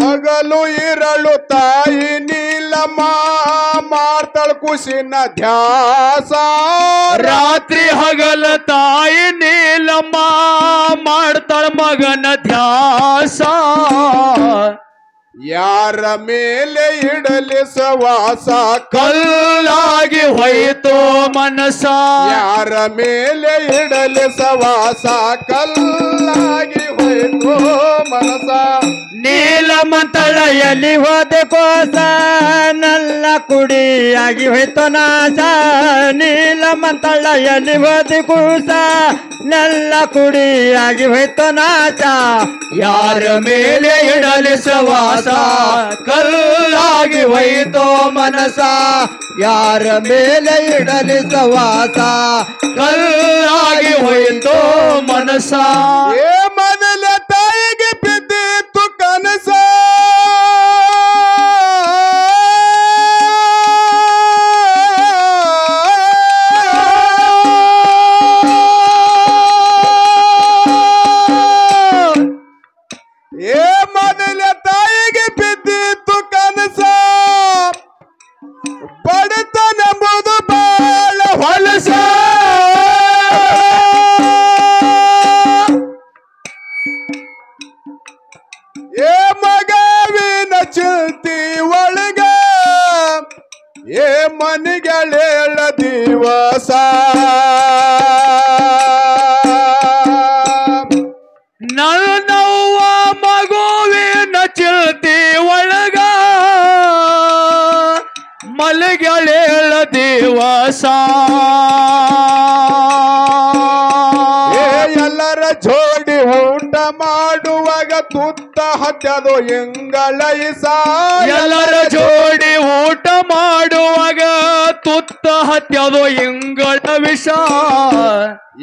ಹಗಲು ಇರಳು ತಾಯಿ ನೀಲಮ್ಮ ಮಾಡ್ತಾಳ ಕುಸಿನ ಧ್ಯಾಸ ರಾತ್ರಿ ಹಗಲ ತಾಯಿ ನೀಲಮ್ಮ ಮಾಡ್ತಾಳ ಮಗನ ಧ್ಯಾಸ ಯಾರ ಮೇಲೆ ಇಡಲಿ ಸವಾಸ ಕಲ್ಲಾಗಿ ಹೋಯಿತು ಮನಸ ಯಾರ ಮೇಲೆ ಇಡಲಿ ಸವಾಸ ಕಲ್ಲಾಗಿ ಹೋಯಿತು ಮನಸ ನೀಲಮ್ಮ ತಳೆಯಲ್ಲಿ ಹೋದ ಕೋಸ ನಲ್ಲ ಕುಡಿಯಾಗಿ ಹೋಯ್ತು ನಾಶ ನೀಲಮ್ಮ ತಳೆಯಲ್ಲಿ ಹೋದ ಕೂಸ ನಲ್ಲ ಕುಡಿಯಾಗಿ ಹೋಯ್ತು ನಾಶ ಯಾರ ಮೇಲೆ ಇಡಲಿ ಸವಾಸ ಕಲ್ಲಾಗಿ ಹೋಯಿತು ಮನಸ ಯಾರ ಮೇಲೆ ಇಡಲಿ ಸವಾಸ ಕಲ್ಲಾಗಿ ಹೋಯಿತು ಮನಸ ಏ ಮೊದಲ ತಾಯಿಗೆ ಬಿದ್ದಿತ್ತು ಕನಸ ಏ ಮೊದಲ ತಾಯಿಗೆ ಬಿದ್ದಿತ್ತು ಕನಸ ಬಡತನೆಂಬುದು ಬಾಳ ಹೊಲಸ ಏ ಮಗವಿನ ಚಿಂತಿ ಒಳಗ ಏ ಮನಿಗಳೇಳ ದಿವಸ ನನ್ನವ್ವ ಮಗುವಿನ ಚಿಲ್ತಿ ಒಳಗ ಮಲಗಳೇಳ ದಿವಸ ಏ ಎಲ್ಲರ ಜೋಡಿ ಊಟ ಮಾಡುವಾಗ ತುತ್ತ ಹಚ್ಚದು ಎಂಗಳೈಸ ಎಲ್ಲರ ಜೋಡಿ ಊಟ ಮಾಡುವಾಗ ತುತ್ತ ಹತ್ಯದು ಇಂಗಳ ವಿಷ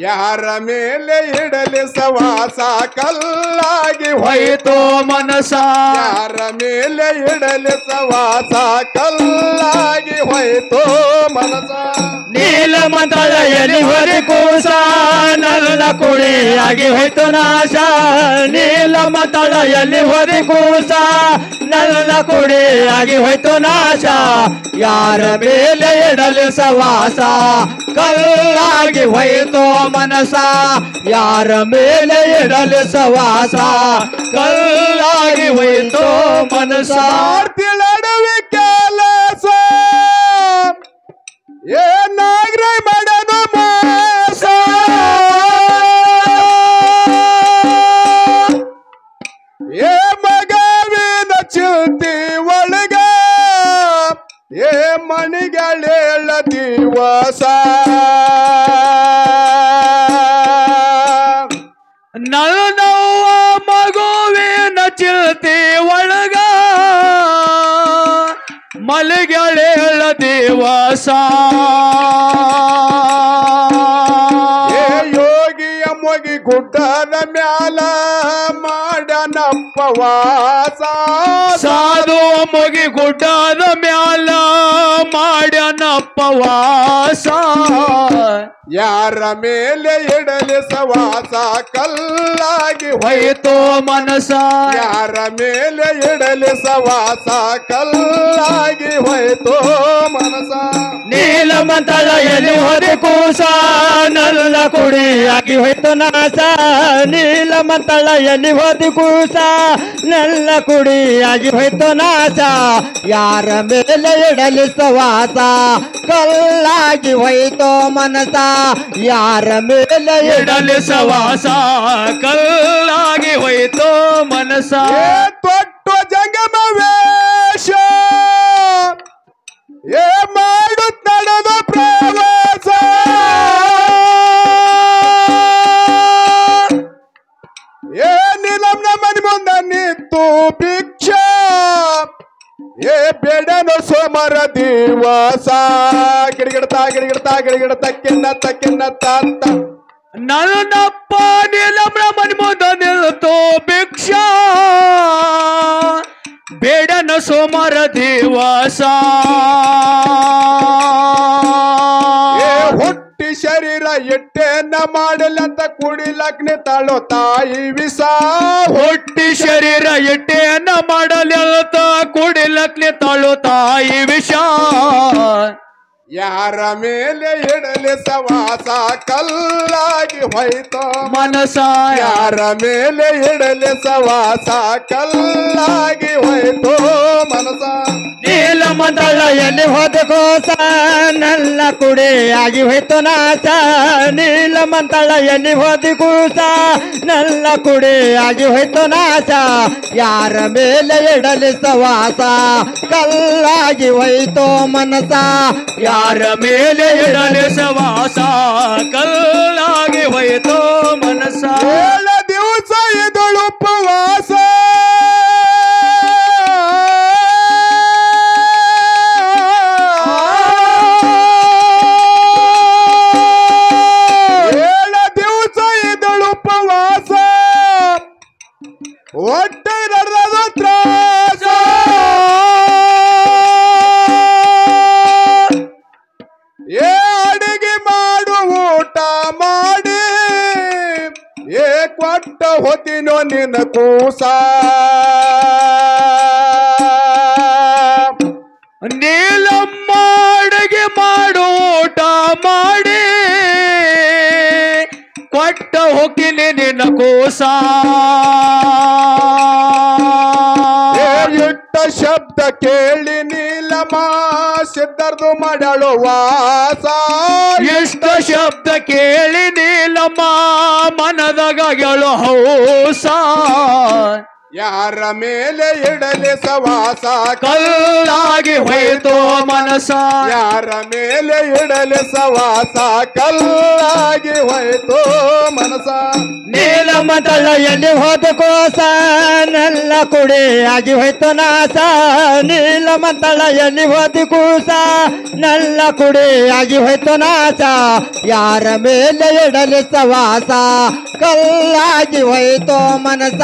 ಯಾರ ಮೇಲೆ ಇಡಲಿ ಸವಾಸ ಕಲ್ಲಾಗಿ ಹೋಯಿತು ಮನಸ ಯಾರ ಮೇಲೆ ಇಡಲಿ ಸವಾಸ ಕಲ್ಲಾಗಿ ಹೋಯಿತು ಮನಸ ನೀಲಮ್ಮ ತಳೆಯಲ್ಲಿ ಹೊರಿ ಕೂಸ ನಲ್ಲ ಕುಡಿಯಾಗಿ ಹೋಯ್ತು ನಾಶ ನೀಲಮ್ಮ ತಳೆಯಲ್ಲಿ ಹೊರಿ ಕೂಸ ನಲ್ಲ ಕುಡಿಯಾಗಿ ಹೋಯ್ತು ನಾಶ ಯಾರ ಮೇಲೆ ಇಡಲಿ ಸವಾಸ ಕಲ್ಲಾಗಿ ಹೋಯ್ತು ಮನಸ ಯಾರ ಮೇಲೆ ಇಡಲಿ ಸವಾಸ ಕಲ್ಲಾಗಿ ಹೋಯ್ತು ಮನಸ ಮಾಡ್ತಿಳಡವಿ ಕೆಲಸ ಏನಾಗ್ರೆ ಮಾಡದು ಮೋಸ ಏ ಮಗವಿನ ಚಿಂತಿ ಒಳಗ ಏ ಮಣಿಗಳೇಳ ದಿವಸ ನನ್ನವ್ವ ಮಗುವಿನ ಚಿಲ್ತಿ ಒಳಗ ಮಲಗಳೇಳ ದಿವಸ ಏ ಯೋಗಿಯ ಮೊಗಿ ಗುಡ್ಡದ ಮ್ಯಾಲ ಮಾಡನಪ್ಪ ವಾಸ ಸಾಧು ಮುಗಿ ಗುಡ್ಡದ ಮ್ಯಾಲ ಮಾಡ್ಯನಪ್ಪ ವಾಸ ಯಾರ ಮೇಲೆ ಇಡಲಿ ಸವಾಸ ಕಲ್ಲಾಗಿ ಹೋಯಿತು ಮನಸ ಯಾರ ಮೇಲೆ ಇಡಲಿ ಸವಾಸ ಕಲ್ಲಾಗಿ ಹೋಯ್ತು ಮನಸ ನೀಲಮ್ಮ ತಳೆಯಲ್ಲಿ ಹೊರಿ ಕೂಸ ನಲ್ಲ ಕುಡಿಯಾಗಿ ಹೋಯ್ತು ನಾಶ ನೀಲಮ್ಮ ತಳೆಯಲ್ಲಿ ಹೊದಿ ಕೂಸ ನಲ್ಲ ಕುಡಿಯಾಗಿ ಹೋಯ್ತು ನಾಶ ಯಾರ ಮೇಲೆ ಇಡಲಿ ಸವಾಸ ಕಲ್ಲಾಗಿ ಹೋಯ್ತು ಮನಸ ಯಾರ ಮೇಲೆ ಇಡಲಿ ಸವಾಸ ಕಲ್ಲಾಗಿ ಹೋಯ್ತು ಮನಸ ಏ ತೊಟ್ಟು ಜಂಗಮ ವೇಷ ಏ ಮಾಡುತ್ತ ನಡೆದ ಪ್ರವಾಸ ಏ ನೀಲಮ್ನ ಮನೆ ಮುಂದೆ ನಿಂತು ಭಿಕ್ಷಾ ಏ ಬೇಡನು ಸೋಮರ ದಿವಸ ಗಿಡಗಿಡತಾ ಗಿಡಗಿಡತಾ ಗಿಡಗಿಡತ ಕಿನ್ನ ತಾತ ನನ್ನಪ್ಪ ನೀಲಮ್ನ ಮನೆ ಮುಂದೆ ನಿಲ್ತು ಭಿಕ್ಷಾ ಬೇಡನ ಸೋಮರ ದಿವಸ ಏ ಹುಟ್ಟಿ ಶರೀರ ಎಟ್ಟೆನ್ನ ಮಾಡಲಂತ ಕುಡಿಲಗ್ನೆ ತಾಳೋ ತಾಯಿ ವಿಷ ಹುಟ್ಟಿ ಶರೀರ ಎಟ್ಟೆಯನ್ನ ಮಾಡಲಿ ಗಟ್ಲೆ ತಾಳು ತಾಯಿ ವಿಷ ಯಾರ ಮೇಲೆ ಇಡಲಿ ಸವಾಸ ಕಲ್ಲಾಗಿ ಹೋಯ್ತೋ ಮನಸ ಯಾರ ಮೇಲೆ ಇಡಲಿ ಸವಾಸ ಕಲ್ಲಾಗಿ ಹೋಯ್ತೋ ಮನಸ ನೀಲಮಂದಳ ಎಲ್ಲಿ ಹೋದ ಕೋಸ ನಲ್ಲ ಕುಡಿಯಾಗಿ ಹೋಯ್ತು ನಾಶ ನೀಲಮಂದಳ ಎಲ್ಲಿ ಹೋದಿ ಕೂಸ ನಲ್ಲ ಕುಡಿಯಾಗಿ ಹೋಯ್ತು ನಾಶ ಯಾರ ಮೇಲೆ ಇಡಲಿ ಸವಾಸ ಕಲ್ಲಾಗಿ ಹೋಯ್ತೋ ಮನಸ ಯಾರ ಮೇಲೆ ಇಡಲಿ ಸವಾಸ ಕಲ್ಲಾಗಿ ಹೋಯ್ತೋ ಮನಸ 7 ದಿವಸ ಇದಳು ಉಪವಾಸ ಹೊಟ್ಟೆ ನಡೆದ ತ್ರಾಸ ಅಡಿಗೆ ಮಾಡು ಊಟ ಮಾಡಿ ಕೊಟ್ಟ ಹೊತ್ತಿನೋ ನಿನ್ನ ಕೂಸ ನೀಲಮ್ಮ ಅಡಿಗೆ ಮಾಡು ಊಟ ಮಾಡಿ ಕೊಟ್ಟ ಹೊಕ್ಕಿನಿ ನಿನ್ನ ಕೂಸ ಇಟ್ಟ ಶಬ್ದ ಕೇಳಿ ನೀಲಮ್ಮ ಸಿದ್ಧರ್ದು ಮಾಡಳು ವಾಸ ಇಷ್ಟ ಶಬ್ದ ಕೇಳಿ ನೀಲಮ್ಮ ಮನದಾಗ ಗೆಳು ಹೌಸ ಯಾರ ಮೇಲೆ ಇಡಲಿ ಸವಾಸ ಕಲ್ಲಾಗಿ ಹೋಯ್ತೋ ಮನಸ ಯಾರ ಮೇಲೆ ಇಡಲಿ ಸವಾಸ ಕಲ್ಲಾಗಿ ಹೋಯ್ತೋ ಮನಸ ನೀಲಮಂದಳ ಎಲ್ಲಿ ಹೋದ ಕೋಸ ನಲ್ಲ ಕುಡಿಯಾಗಿ ಹೋಯ್ತು ನಾಶ ನೀಲಮಂದಳ ಎಲ್ಲಿ ಹೋದಿ ಕೂಸ ನಲ್ಲ ಕುಡಿಯಾಗಿ ಹೋಯ್ತು ನಾಶ ಯಾರ ಮೇಲೆ ಇಡಲಿ ಸವಾಸ ಕಲ್ಲಾಗಿ ಹೋಯ್ತೋ ಮನಸ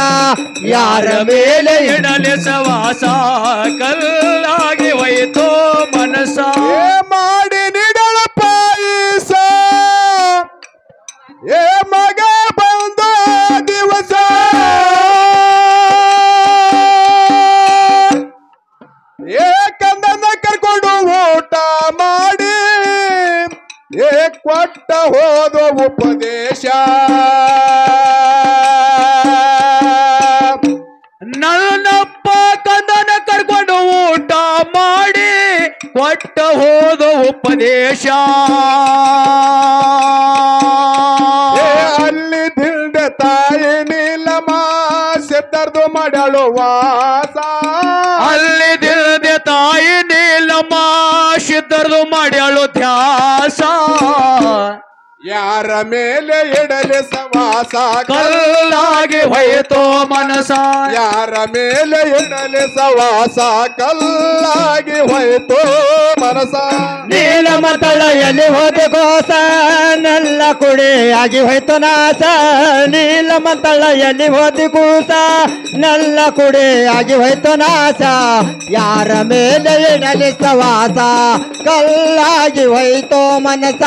ಯಾರ ಮೇಲೆ ಇಡಲಿ ಸವಾಸ ಕಲ್ಲಾಗಿ ಹೋಯ್ತೋ ಮನಸ ಮಾಡಿ ನಿಡಳ ಪಾಯಿಸ ಮಗ ಬಂದ ದಿವಸ ಕಂದನ ಕರ್ಕೊಂಡು ಊಟ ಮಾಡಿ ಕೊಟ್ಟ ಹೋದ ಉಪದೇಶ ನನ್ನಪ್ಪ ಕಂದನ ಕರ್ಕೊಂಡು ಊಟ ಮಾಡಿ ಕೊಟ್ಟ ಹೋದ ಉಪದೇಶ ಅಲ್ಲಿ ದಿಂಡ ತಾಯಿ ನೀಲಮ್ಮ ಸಿದ್ಧರ್ದು ಮಾಡಳು ವಾಸ ಅಲ್ಲಿ ದಿಲ್ದೆ ತಾಯಿ ನೀಲಮ್ಮ ಸಿದ್ಧರ್ದು ಮಾಡ್ಯಾಳು ಧ್ಯಾಸ ಯಾರ ಮೇಲೆ ಇಡಲಿ ಸವಾಸ ಕಲ್ಲಾಗಿ ಹೋಯ್ತೋ ಮನಸ ಯಾರ ಮೇಲೆ ಇಡಲಿ ಸವಾಸ ಕಲ್ಲಾಗಿ ಹೋಯ್ತೋ ಮನಸ ನೀಲಮಂದಳ ಎಲ್ಲಿ ಹೋದ ಕೋಸ ನಲ್ಲ ಕುಡಿಯಾಗಿ ಹೋಯ್ತು ನಾಶ ನೀಲಮಂದಳ ಎಲ್ಲಿ ಹೋದಿ ಕೂಸ ನಲ್ಲ ಕುಡಿಯಾಗಿ ಹೋಯ್ತು ನಾಶ ಯಾರ ಮೇಲೆ ಇಡಲಿ ಸವಾಸ ಕಲ್ಲಾಗಿ ಹೋಯ್ತೋ ಮನಸ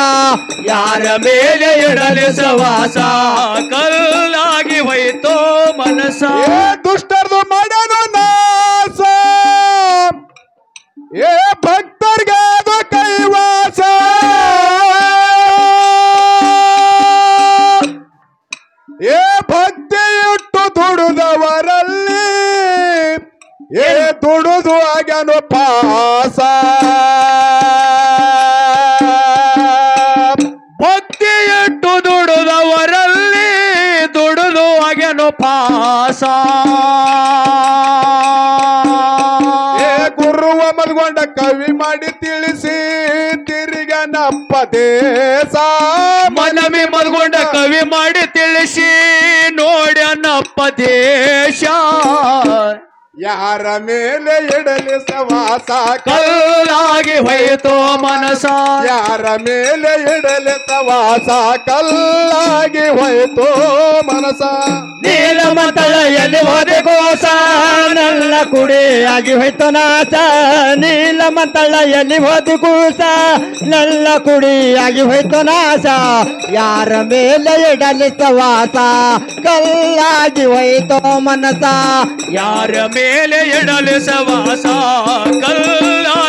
ಯಾರ ಮೇಲೆ ಇಡಲಿ ಸವಾಸ ಕಲ್ಲಾಗಿ ಹೋಯ್ತೋ ಮನಸ ದುಷ್ಟರ್ದು ಮಾಡನು ನಾಶ ಭಕ್ತರ್ಗೆ ಅದು ಕೈವಾಸ ಭಕ್ತಿ ಇಟ್ಟು ದುಡಿದವರಲ್ಲಿ ದುಡುದು ಆಗ್ಯಾನು ಪಾಸ ಭಕ್ತಿ ಇಟ್ಟು ದುಡಿದವರಲ್ಲಿ ದುಡಿದು ಆಗ್ಯಾನು ಪಾಸ ಗುರುವ ಮಲ್ಗೊಂಡ ಕವಿ ಮಾಡಿ ತಿಳಿಸಿ ತಿರುಗನಪ್ಪ ದೇಶ ಮನವಿ ಮಲ್ಗೊಂಡ ಕವಿ ಮಾಡಿ ತಿಳಿಸಿ ನೋಡ್ಯಾನಪ್ಪ ದೇಶ ಯಾರ ಮೇಲೆ ಇಡಲಿ ಸವಾಸ ಕಲ್ಲಾಗಿ ಹೋಯ್ತೋ ಮನಸ ಯಾರ ಮೇಲೆ ಇಡಲಿ ಸವಾಸ ಕಲ್ಲಾಗಿ ಹೋಯ್ತೋ ಮನಸ ನೀಲಮಂದಳ ಎಲ್ಲಿ ಹೋದೆ ಗೋಸ ನನ್ನ ಕುಡಿಯಾಗಿ ಹೋಯ್ತು ನಾಶ ನೀಲಮಂತಳ ಎಲ್ಲಿ ಹೋದೆ ಕೂಸ ನನ್ನ ಕುಡಿಯಾಗಿ ಹೋಯ್ತು ನಾಶ ಯಾರ ಮೇಲೆ ಇಡಲಿ ಸವಾಸ ಕಲ್ಲಾಗಿ ಹೋಯ್ತು ಮನಸ ಯಾರ ಮೇಲೆ ಎಡಲು ಸವಾಸ ಕಲ್ಲಾಗಿ